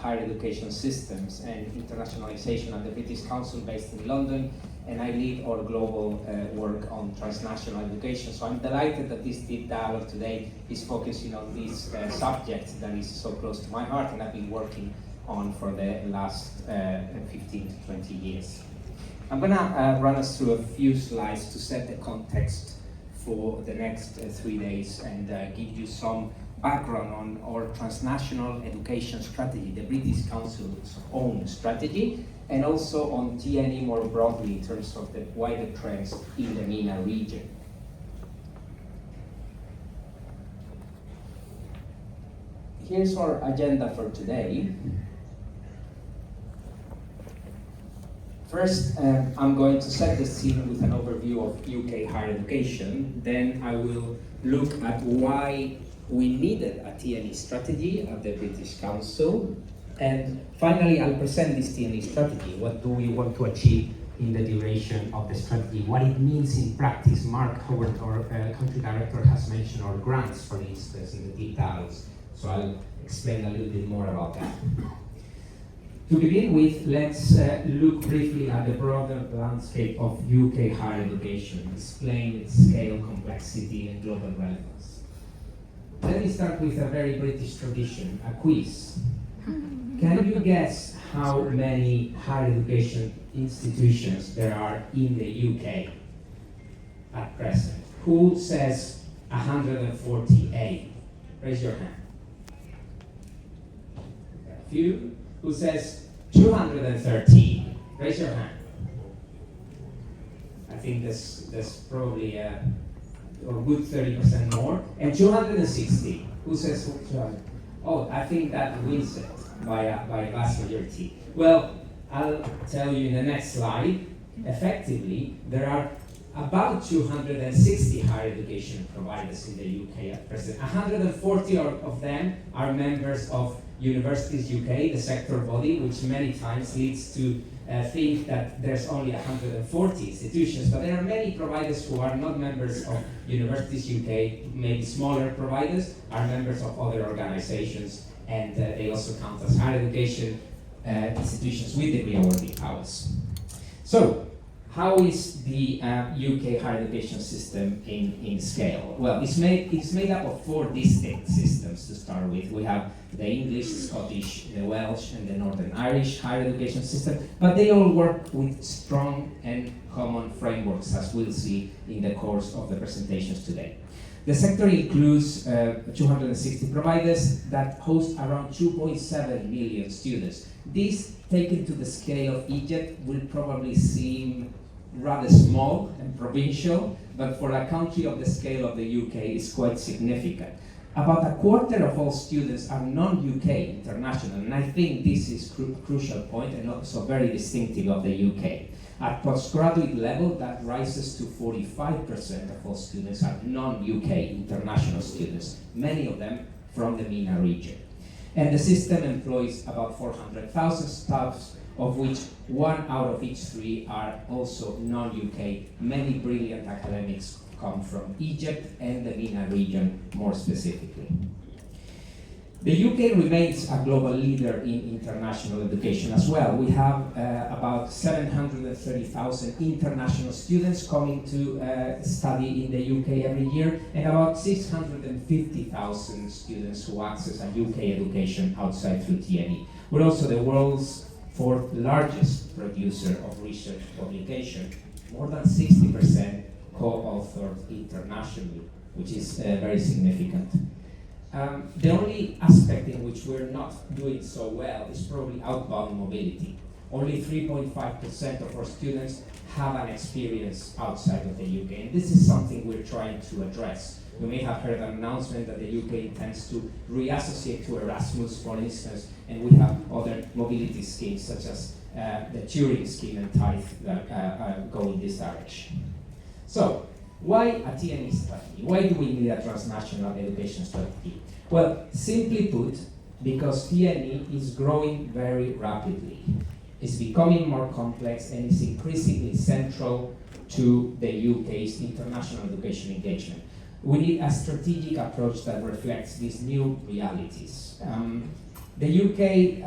higher education systems and internationalization at the British Council based in London, and I lead our global work on transnational education. So I'm delighted that this deep dialogue today is focusing on this subject that is so close to my heart and I've been working on for the last 15 to 20 years. I'm gonna run us through a few slides to set the context for the next 3 days and give you some background on our transnational education strategy, the British Council's own strategy, and also on TNE more broadly in terms of the wider trends in the MENA region. Here's our agenda for today. First, I'm going to set the scene with an overview of UK higher education. Then I will look at why we needed a TNE strategy at the British Council. And finally, I'll present this TNE strategy. What do we want to achieve in the duration of the strategy? What it means in practice. Mark Howard, our country director, has mentioned our grants, for instance, in the Deep Dialogues. So I'll explain a little bit more about that. To begin with, let's look briefly at the broader landscape of UK higher education, explain its scale, complexity, and global relevance. Let me start with a very British tradition, a quiz. Can you guess how many higher education institutions there are in the UK at present? Who says 148? Raise your hand. A few. Who says 213? Raise your hand. I think there's probably a good 30% more. And 260. Who says 200? Oh, I think that wins it by a vast majority. Well, I'll tell you in the next slide. Effectively, there are about 260 higher education providers in the UK at present. 140 of them are members of Universities UK, the sector body, which many times leads to think that there's only 140 institutions, but there are many providers who are not members of Universities UK, maybe smaller providers, are members of other organizations, and they also count as higher education institutions with degree awarding powers. So, how is the UK higher education system in scale? Well, it's made up of 4 distinct systems to start with. We have the English, Scottish, the Welsh, and the Northern Irish higher education system, but they all work with strong and common frameworks, as we'll see in the course of the presentations today. The sector includes 260 providers that host around 2.7 million students. This, taken to the scale of Egypt, will probably seem rather small and provincial, but for a country of the scale of the UK, it's quite significant. About a quarter of all students are non-UK international, and I think this is a crucial point and also very distinctive of the UK. At postgraduate level, that rises to 45% of all students are non-UK international students, many of them from the MENA region. And the system employs about 400,000 staffs, of which 1 out of each 3 are also non-UK. Many brilliant academics come from Egypt and the MENA region more specifically. The UK remains a global leader in international education as well. We have about 730,000 international students coming to study in the UK every year, and about 650,000 students who access a UK education outside through TNE. We're also the world's 4th largest producer of research publication, more than 60% co-authored internationally, which is very significant. The only aspect in which we're not doing so well is probably outbound mobility. Only 3.5% of our students have an experience outside of the UK, and this is something we're trying to address. You may have heard an announcement that the UK intends to reassociate to Erasmus, for instance, and we have other mobility schemes such as the Turing scheme and TIFE that go in this direction. So, why a TNE strategy? Why do we need a transnational education strategy? Well, simply put, because TNE is growing very rapidly. It's becoming more complex and is increasingly central to the UK's international education engagement. We need a strategic approach that reflects these new realities. The UK